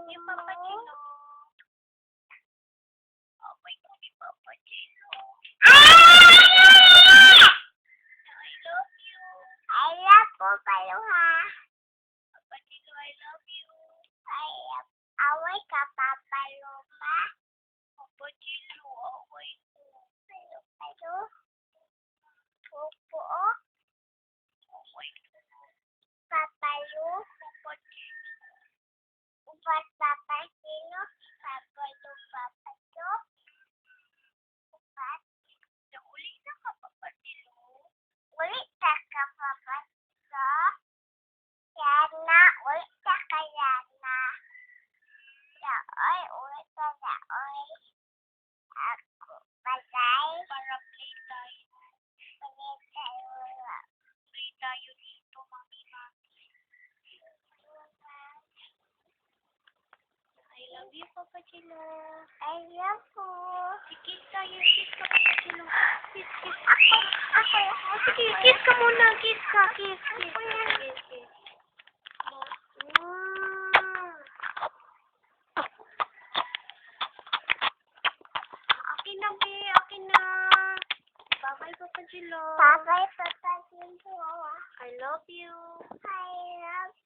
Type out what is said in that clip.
love you, Papa Gino. Oh my God, ni Papa Gino. I love you. I love Papa ha. Papa Gino, I love you. Away ka, Papa Lupa. Papa Gino, away ko. Pero, Pupo, Away ko. Papa Lu, Papa Gino. Upat Papa Sino, Papa Lu, Papa Lu, Upat, Nauli na ka, Papa Gino. ulit ka Papa Sa, Yana, ulit ka Yana. Yaoy, ulit ka Yaoy. Ako, Bagay, Para play tayo. ulit tayo. Play tayo dito, Mami. I love you, Papa Gino. I love you. Kiss tayo, kiss ka, Papa Gino. Kiss, kiss. Ako, Oh, sige, kiss ka muna. Kiss ka, kiss, kiss. Kiss, kiss. Akin na, be. Akin na. Bye-bye, Papa Gino. Bye-bye, Papa Sino. I love you. I love